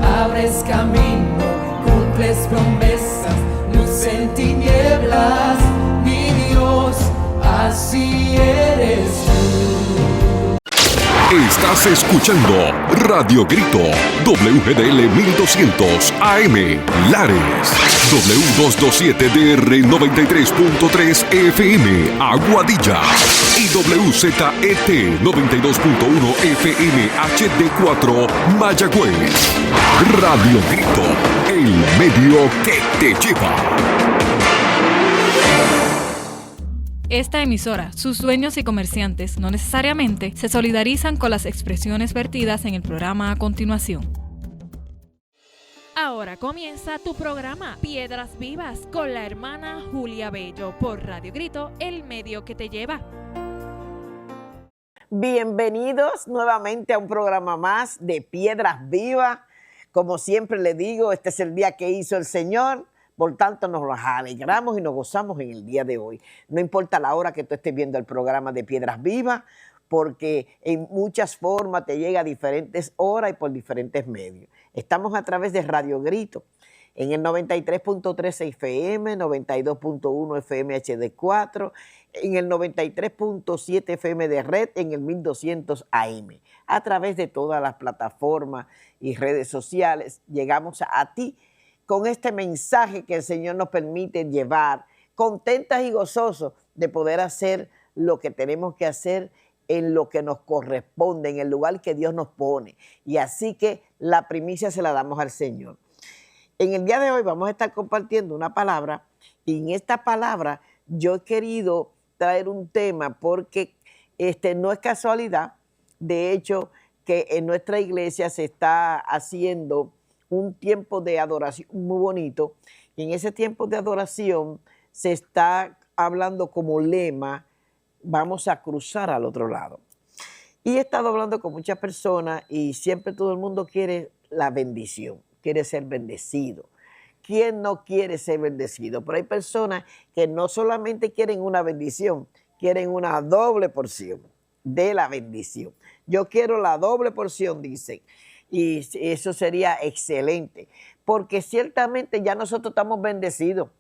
abres camino, cumples promesas, luz en tinieblas, mi Dios, así eres tú. Estás escuchando Radio Grito, WGDL 1200 AM, Lares, W227DR 93.3 FM, Aguadilla, y WZET 92.1 FM HD4, Mayagüez. Radio Grito, el medio que te lleva. Esta emisora, sus dueños y comerciantes no necesariamente se solidarizan con las expresiones vertidas en el programa a continuación. Ahora comienza tu programa Piedras Vivas con la hermana Julia Bello por Radio Grito, el medio que te lleva. Bienvenidos nuevamente a un programa más de Piedras Vivas. Como siempre le digo, este es el día que hizo el Señor. Por tanto, nos alegramos y nos gozamos en el día de hoy. No importa la hora que tú estés viendo el programa de Piedras Vivas, porque en muchas formas te llega a diferentes horas y por diferentes medios. Estamos a través de Radio Grito, en el 93.3 FM, 92.1 FM HD4, en el 93.7 FM de Red, en el 1200 AM. A través de todas las plataformas y redes sociales llegamos a ti con este mensaje que el Señor nos permite llevar, contentas y gozosos de poder hacer lo que tenemos que hacer en lo que nos corresponde, en el lugar que Dios nos pone. Y así que la primicia se la damos al Señor. En el día de hoy vamos a estar compartiendo una palabra, y en esta palabra yo he querido traer un tema porque no es casualidad. De hecho, que en nuestra iglesia se está haciendo un tiempo de adoración muy bonito. Y en ese tiempo de adoración se está hablando como lema, vamos a cruzar al otro lado. Y he estado hablando con muchas personas y siempre todo el mundo quiere la bendición, quiere ser bendecido. ¿Quién no quiere ser bendecido? Pero hay personas que no solamente quieren una bendición, quieren una doble porción de la bendición. Yo quiero la doble porción, dicen. Y eso sería excelente, porque ciertamente ya nosotros estamos bendecidos.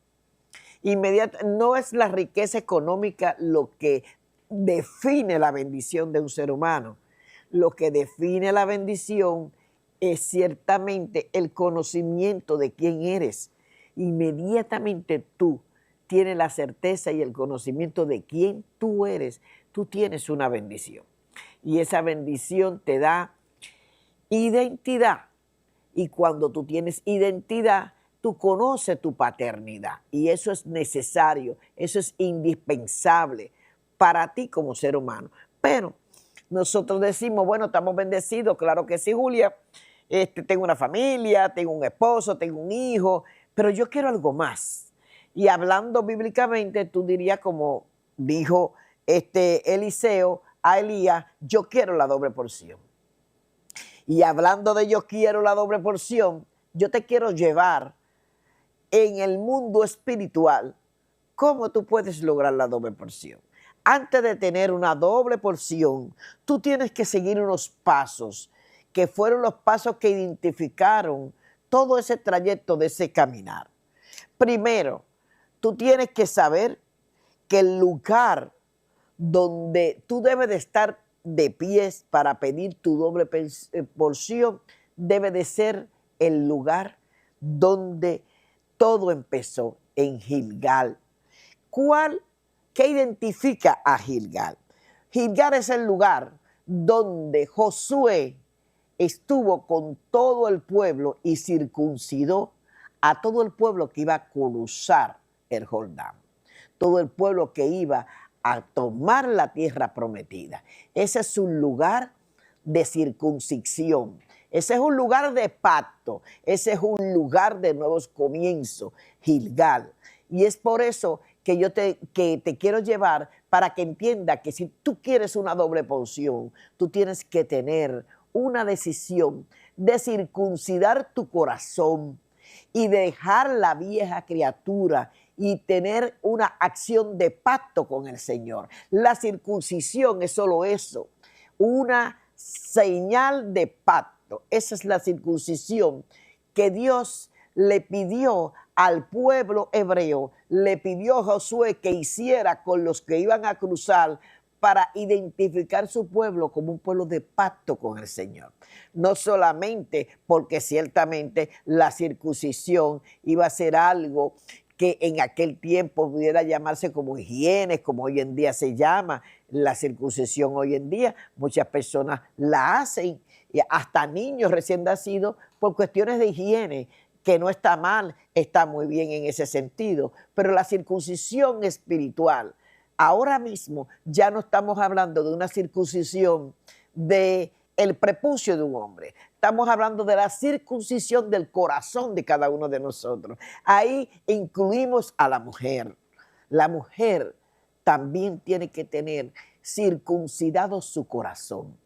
No es la riqueza económica lo que define la bendición de un ser humano. Lo que define la bendición es ciertamente el conocimiento de quién eres. Inmediatamente tú tienes la certeza y el conocimiento de quién tú eres, tú tienes una bendición. Y esa bendición te da identidad, y cuando tú tienes identidad, tú conoces tu paternidad, y eso es necesario, eso es indispensable para ti como ser humano. Pero nosotros decimos, bueno, estamos bendecidos, claro que sí, Julia, tengo una familia, tengo un esposo, tengo un hijo, pero yo quiero algo más. Y hablando bíblicamente, tú dirías como dijo Eliseo a Elías, yo quiero la doble porción. Y hablando de yo quiero la doble porción, yo te quiero llevar en el mundo espiritual. ¿Cómo tú puedes lograr la doble porción? Antes de tener una doble porción, tú tienes que seguir unos pasos que fueron los pasos que identificaron todo ese trayecto de ese caminar. Primero, tú tienes que saber que el lugar donde tú debes de estar de pies para pedir tu doble porción debe de ser el lugar donde todo empezó, en Gilgal. ¿Qué identifica a Gilgal? Gilgal es el lugar donde Josué estuvo con todo el pueblo y circuncidó a todo el pueblo que iba a cruzar el Jordán, todo el pueblo que iba a tomar la tierra prometida. Ese es un lugar de circuncisión. Ese es un lugar de pacto. Ese es un lugar de nuevos comienzos, Gilgal. Y es por eso que yo te quiero llevar para que entienda que si tú quieres una doble porción, tú tienes que tener una decisión de circuncidar tu corazón y dejar la vieja criatura y tener una acción de pacto con el Señor. La circuncisión es solo eso, una señal de pacto. pacto. Esa es la circuncisión que Dios le pidió al pueblo hebreo, le pidió a Josué que hiciera con los que iban a cruzar para identificar su pueblo como un pueblo de pacto con el Señor. No solamente porque ciertamente la circuncisión iba a ser algo que en aquel tiempo pudiera llamarse como higiene, como hoy en día se llama la circuncisión hoy en día. Muchas personas la hacen, y hasta niños recién nacidos, por cuestiones de higiene, que no está mal, está muy bien en ese sentido. Pero la circuncisión espiritual, ahora mismo ya no estamos hablando de una circuncisión del prepucio de un hombre. Estamos hablando de la circuncisión del corazón de cada uno de nosotros. Ahí incluimos a la mujer. La mujer también tiene que tener circuncidado su corazón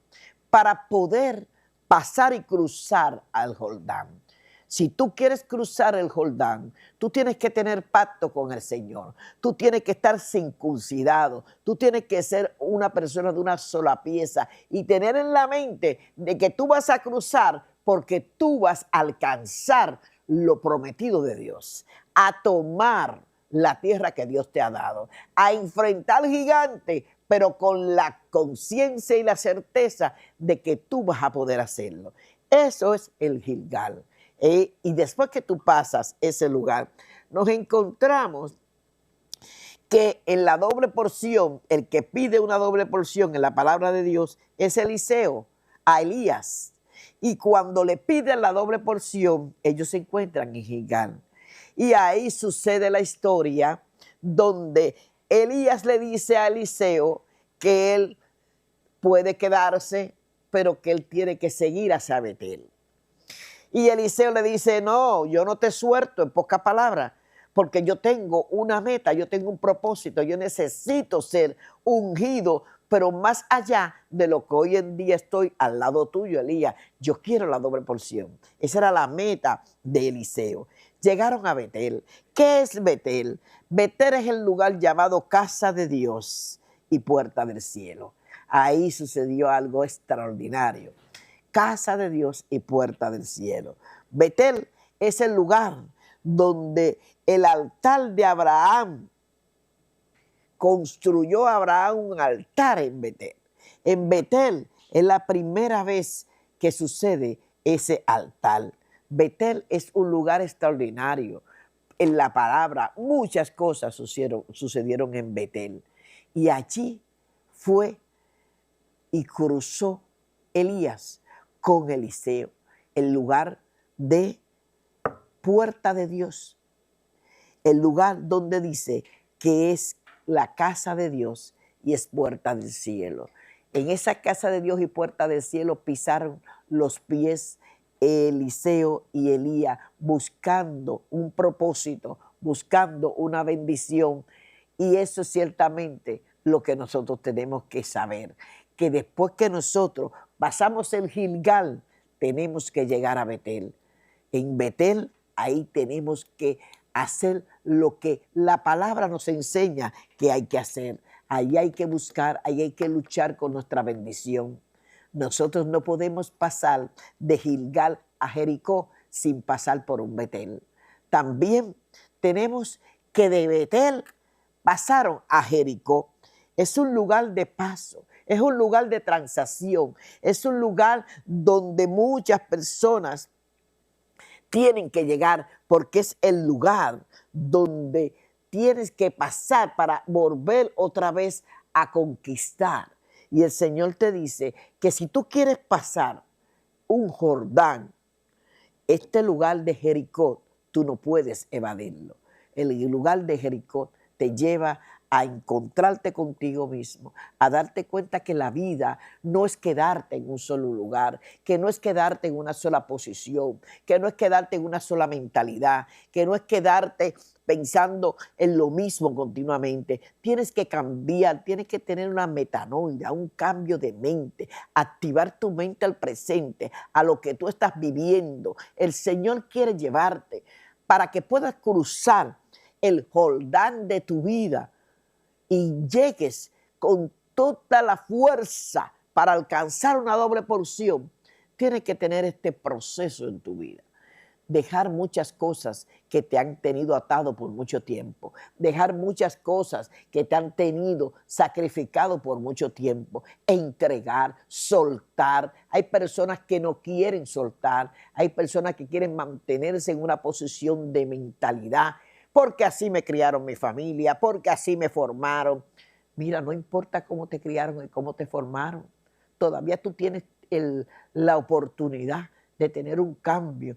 para poder pasar y cruzar al Jordán. Si tú quieres cruzar el Jordán, tú tienes que tener pacto con el Señor. Tú tienes que estar circuncidado. Tú tienes que ser una persona de una sola pieza y tener en la mente de que tú vas a cruzar porque tú vas a alcanzar lo prometido de Dios, a tomar la tierra que Dios te ha dado, a enfrentar al gigante, pero con la conciencia y la certeza de que tú vas a poder hacerlo. Eso es el Gilgal. Y después que tú pasas ese lugar, nos encontramos que en la doble porción, el que pide una doble porción en la palabra de Dios es Eliseo, a Elías. Y cuando le piden la doble porción, ellos se encuentran en Gilgal. Y ahí sucede la historia donde Elías le dice a Eliseo que él puede quedarse, pero que él tiene que seguir hacia Betel. Y Eliseo le dice, no, yo no te suelto, en pocas palabras, porque yo tengo una meta, yo tengo un propósito, yo necesito ser ungido, pero más allá de lo que hoy en día estoy al lado tuyo, Elías, yo quiero la doble porción. Esa era la meta de Eliseo. Llegaron a Betel. ¿Qué es Betel? Betel es el lugar llamado Casa de Dios y Puerta del Cielo. Ahí sucedió algo extraordinario. Casa de Dios y Puerta del Cielo. Betel es el lugar donde el altar de Abraham, construyó Abraham un altar en Betel. En Betel es la primera vez que sucede ese altar. Betel es un lugar extraordinario. En la palabra muchas cosas sucedieron en Betel. Y allí fue y cruzó Elías con Eliseo, el lugar de Puerta de Dios, el lugar donde dice que es la casa de Dios y es puerta del cielo. En esa casa de Dios y puerta del cielo pisaron los pies Eliseo y Elías, buscando un propósito, buscando una bendición. Y eso es ciertamente lo que nosotros tenemos que saber, que después que nosotros pasamos el Gilgal, tenemos que llegar a Betel. En Betel, ahí tenemos que hacer lo que la palabra nos enseña que hay que hacer. Ahí hay que buscar, ahí hay que luchar con nuestra bendición. Nosotros no podemos pasar de Gilgal a Jericó sin pasar por un Betel. También tenemos que de Betel pasaron a Jericó. Es un lugar de paso, es un lugar de transacción, es un lugar donde muchas personas tienen que llegar porque es el lugar donde tienes que pasar para volver otra vez a conquistar. Y el Señor te dice que si tú quieres pasar un Jordán, este lugar de Jericó, tú no puedes evadirlo. El lugar de Jericó te lleva a encontrarte contigo mismo, a darte cuenta que la vida no es quedarte en un solo lugar, que no es quedarte en una sola posición, que no es quedarte en una sola mentalidad, que no es quedarte pensando en lo mismo continuamente. Tienes que cambiar, tienes que tener una metanoia, un cambio de mente, activar tu mente al presente, a lo que tú estás viviendo. El Señor quiere llevarte para que puedas cruzar el Jordán de tu vida y llegues con toda la fuerza para alcanzar una doble porción. tienes que tener este proceso en tu vida. Dejar muchas cosas que te han tenido atado por mucho tiempo. Dejar muchas cosas que te han tenido sacrificado por mucho tiempo. Entregar, soltar. Hay personas que no quieren soltar. Hay personas que quieren mantenerse en una posición de mentalidad. Porque así me criaron mi familia, porque así me formaron. Mira, no importa cómo te criaron y cómo te formaron. Todavía tú tienes la oportunidad de tener un cambio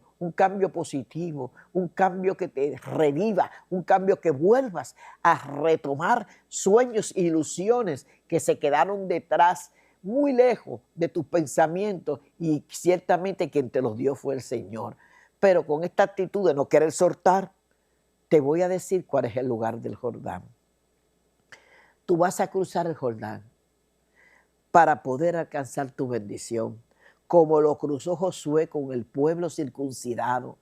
positivo, un cambio que te reviva, un cambio que vuelvas a retomar sueños e ilusiones que se quedaron detrás, muy lejos de tus pensamientos, y ciertamente quien te los dio fue el Señor. Pero con esta actitud de no querer soltar, te voy a decir cuál es el lugar del Jordán. Tú vas a cruzar el Jordán para poder alcanzar tu bendición, como lo cruzó Josué con el pueblo circuncidado.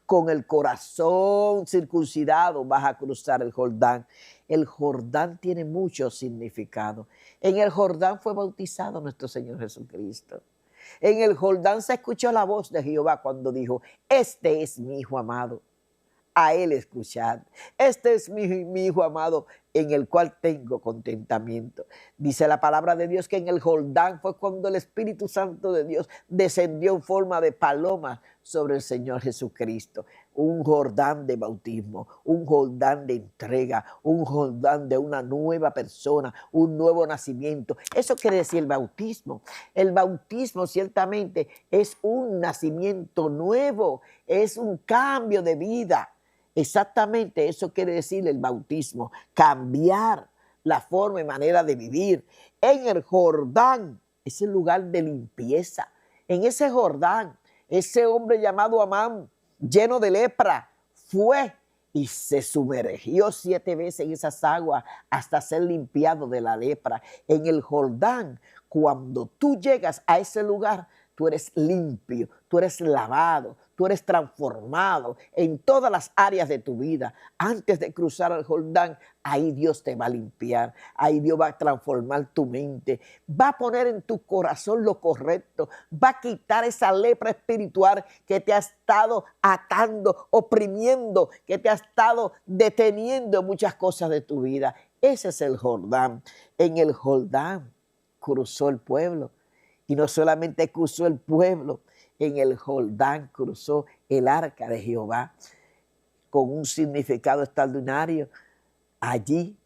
Con el corazón circuncidado vas a cruzar el Jordán. El Jordán tiene mucho significado. En el Jordán fue bautizado nuestro Señor Jesucristo. En el Jordán se escuchó la voz de Jehová cuando dijo: este es mi Hijo amado, a él escuchad. Este es mi Hijo amado, en el cual tengo contentamiento. Dice la palabra de Dios que en el Jordán fue cuando el Espíritu Santo de Dios descendió en forma de paloma sobre el Señor Jesucristo. Un Jordán de bautismo, un Jordán de entrega, un Jordán de una nueva persona, un nuevo nacimiento. Eso quiere decir el bautismo. El bautismo ciertamente es un nacimiento nuevo, es un cambio de vida. Exactamente eso quiere decir el bautismo, cambiar la forma y manera de vivir. En el Jordán es el lugar de limpieza. En ese Jordán, ese hombre llamado Amán, lleno de lepra, fue y se sumergió 7 veces en esas aguas hasta ser limpiado de la lepra. En el Jordán, cuando tú llegas a ese lugar, tú eres limpio, tú eres lavado, tú eres transformado en todas las áreas de tu vida. Antes de cruzar el Jordán, ahí Dios te va a limpiar, ahí Dios va a transformar tu mente, va a poner en tu corazón lo correcto, va a quitar esa lepra espiritual que te ha estado atando, oprimiendo, que te ha estado deteniendo en muchas cosas de tu vida. Ese es el Jordán. En el Jordán cruzó el pueblo. Y no solamente cruzó el pueblo, en el Jordán cruzó el arca de Jehová con un significado extraordinario. Allí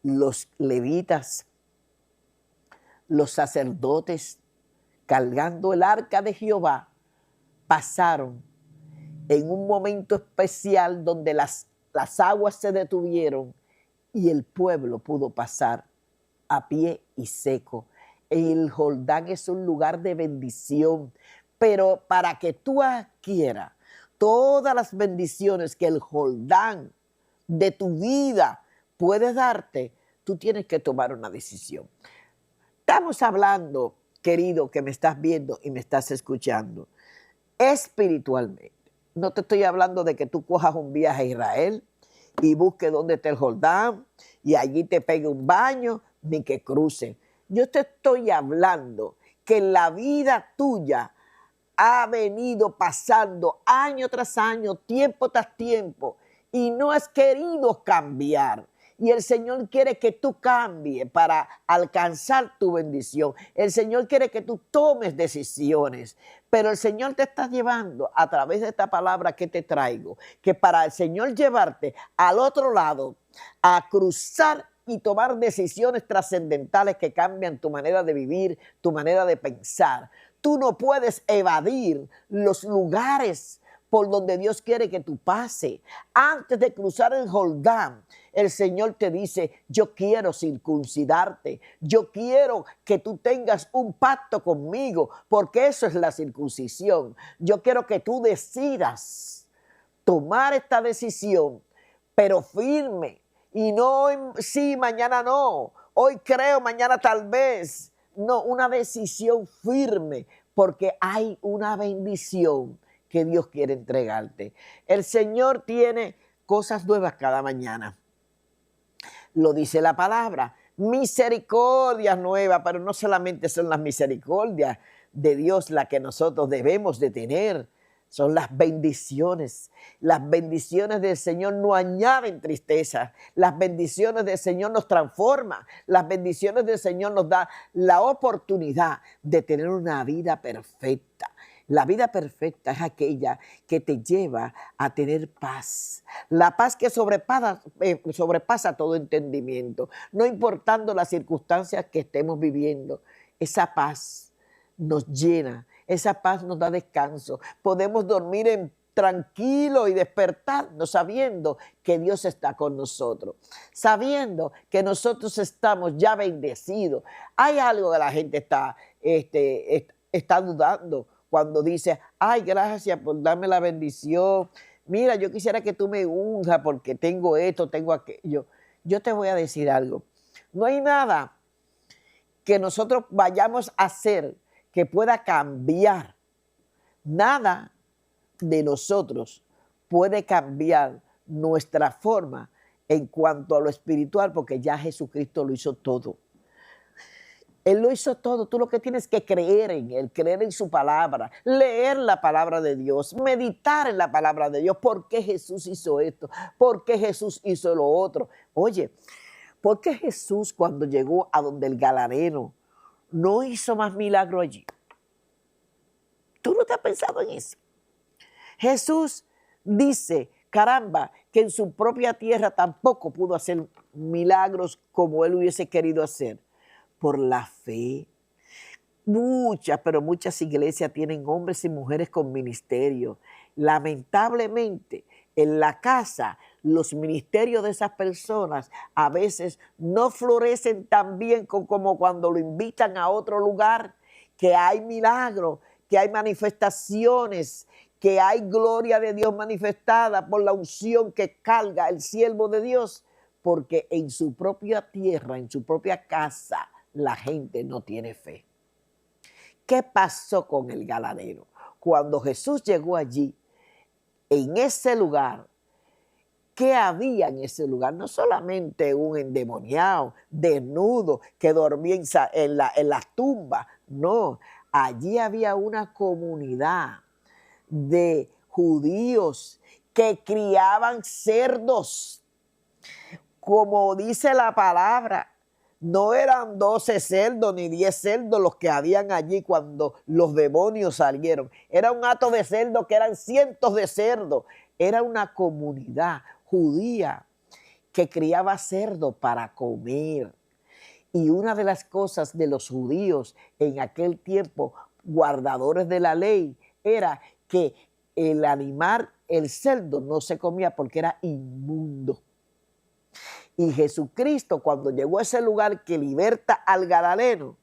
los levitas, los sacerdotes, cargando el arca de Jehová, pasaron en un momento especial donde las aguas se detuvieron y el pueblo pudo pasar a pie y seco. El Jordán es un lugar de bendición, pero para que tú adquieras todas las bendiciones que el Jordán de tu vida puede darte, tú tienes que tomar una decisión. Estamos hablando, querido, que me estás viendo y me estás escuchando, espiritualmente. No te estoy hablando de que tú cojas un viaje a Israel y busques dónde está el Jordán y allí te pegue un baño, ni que cruce. Yo te estoy hablando que la vida tuya ha venido pasando año tras año, tiempo tras tiempo, y no has querido cambiar. Y el Señor quiere que tú cambies para alcanzar tu bendición. El Señor quiere que tú tomes decisiones. Pero el Señor te está llevando a través de esta palabra que te traigo, que para el Señor llevarte al otro lado, a cruzar y tomar decisiones trascendentales que cambian tu manera de vivir, tu manera de pensar. Tú no puedes evadir los lugares por donde Dios quiere que tú pases. Antes de cruzar el Jordán, el Señor te dice: yo quiero circuncidarte, yo quiero que tú tengas un pacto conmigo, porque eso es la circuncisión. Yo quiero que tú decidas tomar esta decisión, pero firme. Y no, sí, mañana no, hoy creo, mañana tal vez. No, una decisión firme, porque hay una bendición que Dios quiere entregarte. El Señor tiene cosas nuevas cada mañana. Lo dice la palabra, misericordias nuevas, pero no solamente son las misericordias. de Dios, la que nosotros debemos de tener, son las bendiciones. Las bendiciones del Señor no añaden tristeza. Las bendiciones del Señor nos transforman. Las bendiciones del Señor nos da la oportunidad de tener una vida perfecta. La vida perfecta es aquella que te lleva a tener paz. La paz que sobrepasa todo entendimiento. No importando las circunstancias que estemos viviendo, esa paz nos llena. Esa paz nos da descanso. Podemos dormir tranquilo y despertarnos sabiendo que Dios está con nosotros, sabiendo que nosotros estamos ya bendecidos. Hay algo que la gente está dudando cuando dice, ay, gracias por darme la bendición. Mira, yo quisiera que tú me unjas porque tengo esto, tengo aquello. Yo te voy a decir algo. No hay nada que nosotros vayamos a hacer que pueda cambiar. Nada de nosotros puede cambiar nuestra forma en cuanto a lo espiritual, porque ya Jesucristo lo hizo todo. Él lo hizo todo. Tú lo que tienes que creer en Él, creer en su palabra, leer la palabra de Dios, meditar en la palabra de Dios. ¿Por qué Jesús hizo esto? ¿Por qué Jesús hizo lo otro? Oye, ¿por qué Jesús cuando llegó a donde el Gadareno no hizo más milagro allí? ¿Tú no te has pensado en eso? Jesús dice, caramba, que en su propia tierra tampoco pudo hacer milagros como él hubiese querido hacer. Por la fe. Pero muchas iglesias tienen hombres y mujeres con ministerio. Lamentablemente, en la casa, los ministerios de esas personas a veces no florecen tan bien como cuando lo invitan a otro lugar, que hay milagros, que hay manifestaciones, que hay gloria de Dios manifestada por la unción que carga el siervo de Dios, porque en su propia tierra, en su propia casa, la gente no tiene fe. ¿Qué pasó con el Gadareno? Cuando Jesús llegó allí, en ese lugar, ¿qué había en ese lugar? No solamente un endemoniado, desnudo, que dormía en las tumbas. No, allí había una comunidad de judíos que criaban cerdos. Como dice la palabra, no eran 12 cerdos ni 10 cerdos los que habían allí cuando los demonios salieron. Era un hato de cerdos que eran cientos de cerdos. Era una comunidad judía que criaba cerdos para comer. Y una de las cosas de los judíos en aquel tiempo, guardadores de la ley, era que el animal, el cerdo, no se comía porque era inmundo. Y Jesucristo, cuando llegó a ese lugar que liberta al Gadareno,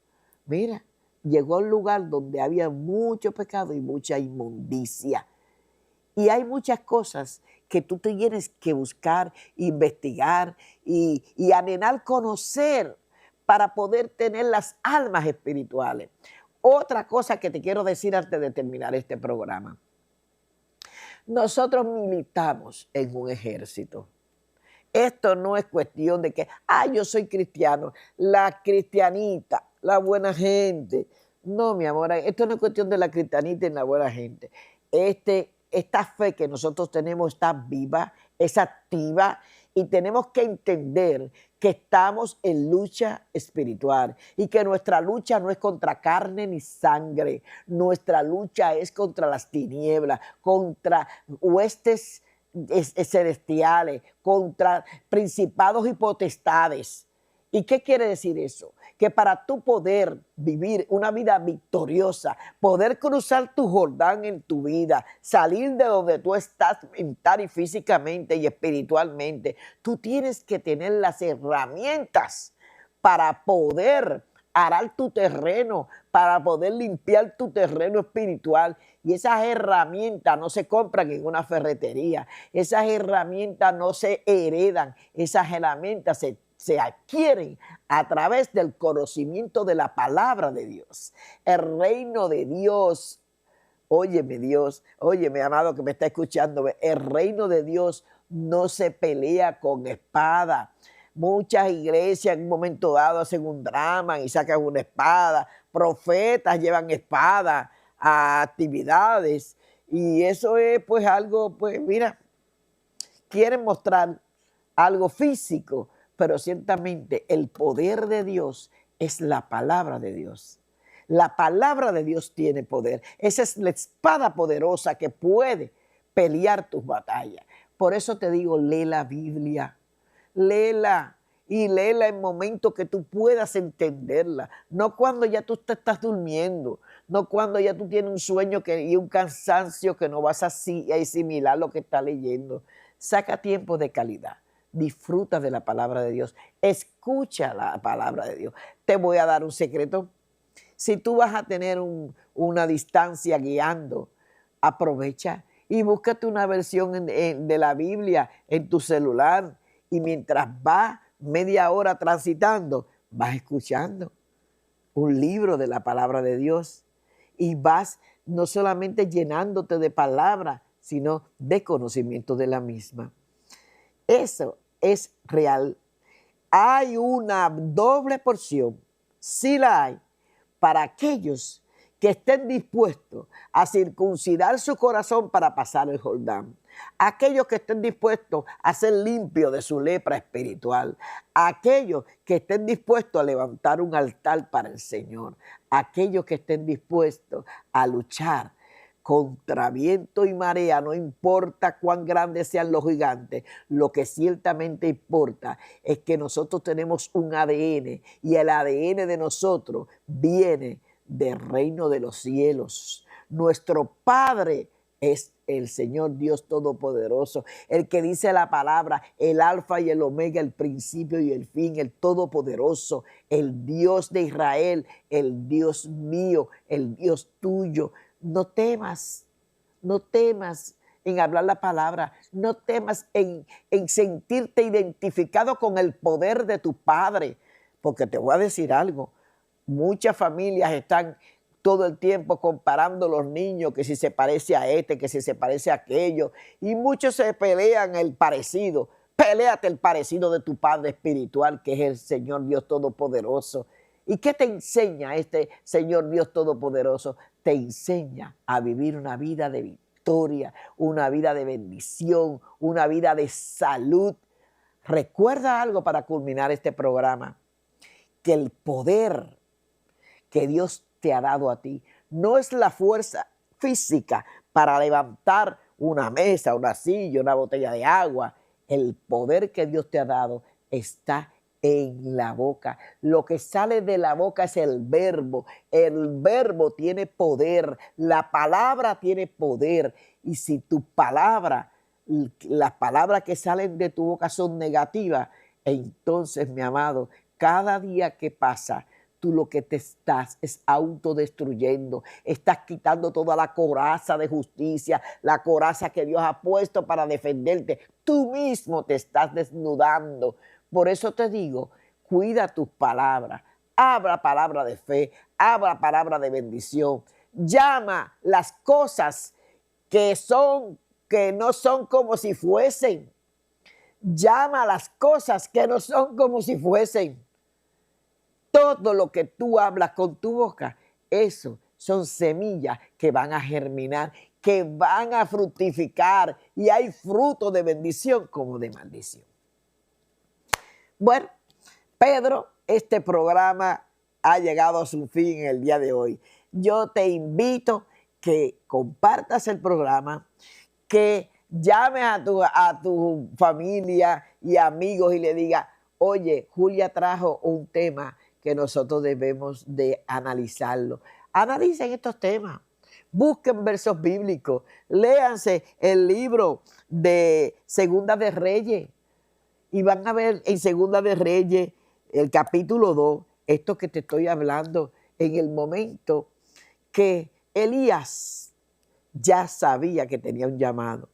mira, llegó a un lugar donde había mucho pecado y mucha inmundicia. Y hay muchas cosas que tú tienes que buscar, investigar y anhelar conocer para poder tener las almas espirituales. Otra cosa que te quiero decir antes de terminar este programa. Nosotros militamos en un ejército. Esto no es cuestión de que, yo soy cristiano, la cristianita, la buena gente. No, mi amor, esto no es cuestión de la cristianita y la buena gente. Esta fe que nosotros tenemos está viva, es activa y tenemos que entender que estamos en lucha espiritual y que nuestra lucha no es contra carne ni sangre. Nuestra lucha es contra las tinieblas, contra huestes celestiales, contra principados y potestades. ¿Y qué quiere decir eso? Que para tú poder vivir una vida victoriosa, poder cruzar tu Jordán en tu vida, salir de donde tú estás mental y físicamente y espiritualmente, tú tienes que tener las herramientas para poder arar tu terreno, para poder limpiar tu terreno espiritual. Y esas herramientas no se compran en una ferretería, esas herramientas no se heredan, esas herramientas se adquieren a través del conocimiento de la palabra de Dios. El reino de Dios, óyeme amado que me está escuchando, el reino de Dios no se pelea con espada. Muchas iglesias en un momento dado hacen un drama y sacan una espada. Profetas llevan espada a actividades. Y eso es pues algo, pues mira, quieren mostrar algo físico, pero ciertamente el poder de Dios es la palabra de Dios. La palabra de Dios tiene poder. Esa es la espada poderosa que puede pelear tus batallas. Por eso te digo, lee la Biblia, léela y léela en momentos que tú puedas entenderla. No cuando ya tú te estás durmiendo, no cuando ya tú tienes un sueño y un cansancio que no vas a asimilar lo que estás leyendo. Saca tiempo de calidad. Disfruta de la palabra de Dios. Escucha la palabra de Dios. Te voy a dar un secreto. Si tú vas a tener una distancia guiando, aprovecha y búscate una versión de la Biblia en tu celular. Y mientras vas media hora transitando, vas escuchando un libro de la palabra de Dios. Y vas no solamente llenándote de palabra, sino de conocimiento de la misma. Eso es real. Hay una doble porción, sí la hay, para aquellos que estén dispuestos a circuncidar su corazón para pasar el Jordán. Aquellos que estén dispuestos a ser limpios de su lepra espiritual. Aquellos que estén dispuestos a levantar un altar para el Señor. Aquellos que estén dispuestos a luchar contra viento y marea, no importa cuán grandes sean los gigantes, lo que ciertamente importa es que nosotros tenemos un ADN y el ADN de nosotros viene del reino de los cielos. Nuestro Padre es el Señor Dios Todopoderoso, el que dice la palabra, el alfa y el omega, el principio y el fin, el Todopoderoso, el Dios de Israel, el Dios mío, el Dios tuyo. No temas en hablar la palabra, no temas en sentirte identificado con el poder de tu Padre, porque te voy a decir algo, muchas familias están todo el tiempo comparando los niños, que si se parece a este, que si se parece a aquello, y muchos se pelean el parecido. Péleate el parecido de tu Padre espiritual, que es el Señor Dios Todopoderoso. ¿Y qué te enseña este Señor Dios Todopoderoso? Te enseña a vivir una vida de victoria, una vida de bendición, una vida de salud. Recuerda algo para culminar este programa, que el poder que Dios te ha dado a ti no es la fuerza física para levantar una mesa, una silla, una botella de agua. El poder que Dios te ha dado está en la boca. Lo que sale de la boca es el verbo. El verbo tiene poder. La palabra tiene poder. Y si tu palabra, las palabras que salen de tu boca son negativas, entonces, mi amado, cada día que pasa, tú lo que te estás es autodestruyendo. Estás quitando toda la coraza de justicia, la coraza que Dios ha puesto para defenderte. Tú mismo te estás desnudando. Por eso te digo, cuida tus palabras. Habla palabra de fe, habla palabra de bendición. Llama las cosas que no son como si fuesen. Llama las cosas que no son como si fuesen. Todo lo que tú hablas con tu boca, eso son semillas que van a germinar, que van a fructificar, y hay fruto de bendición como de maldición. Bueno, Pedro, este programa ha llegado a su fin en el día de hoy. Yo te invito que compartas el programa, que llames a tu familia y amigos y le digas, oye, Julia trajo un tema que nosotros debemos de analizarlo. Analicen estos temas, busquen versos bíblicos, léanse el libro de Segunda de Reyes y van a ver en Segunda de Reyes, el capítulo 2, esto que te estoy hablando, en el momento que Elías ya sabía que tenía un llamado,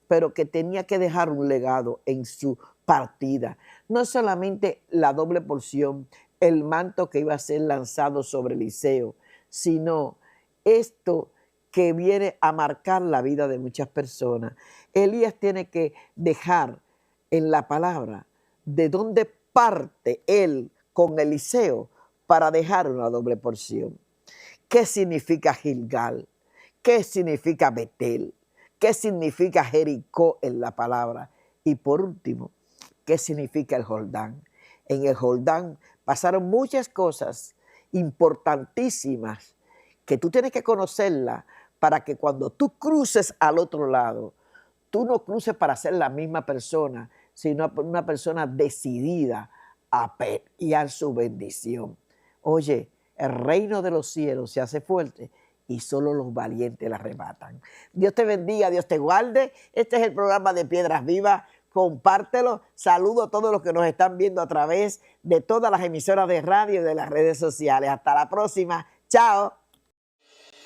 pero que tenía que dejar un legado en su partida. No solamente la doble porción, el manto que iba a ser lanzado sobre Eliseo, sino esto que viene a marcar la vida de muchas personas. Elías tiene que dejar en la palabra de dónde parte él con Eliseo para dejar una doble porción. ¿Qué significa Gilgal? ¿Qué significa Betel? ¿Qué significa Jericó en la palabra? Y por último, ¿qué significa el Jordán? En el Jordán pasaron muchas cosas importantísimas que tú tienes que conocerlas para que cuando tú cruces al otro lado, tú no cruces para ser la misma persona, sino una persona decidida a pelear su bendición. Oye, el reino de los cielos se hace fuerte y solo los valientes la arrebatan. Dios te bendiga, Dios te guarde. Este es el programa de Piedras Vivas. Compártelo. Saludo a todos los que nos están viendo a través de todas las emisoras de radio y de las redes sociales. Hasta la próxima. Chao.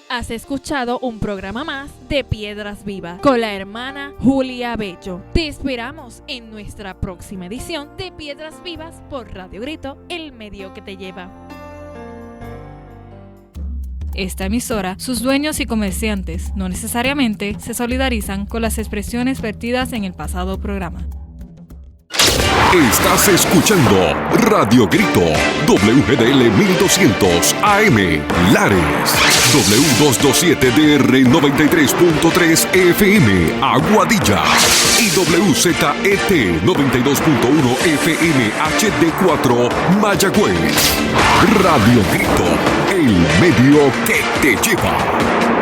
Has escuchado un programa más de Piedras Vivas con la hermana Julia Bello. Te esperamos en nuestra próxima edición de Piedras Vivas por Radio Grito, el medio que te lleva. Esta emisora, sus dueños y comerciantes no necesariamente se solidarizan con las expresiones vertidas en el pasado programa. Estás escuchando Radio Grito, WGDL 1200 AM, Lares, W227DR 93.3 FM, Aguadilla, y WZET 92.1 FM HD4, Mayagüez. Radio Grito, el medio que te lleva.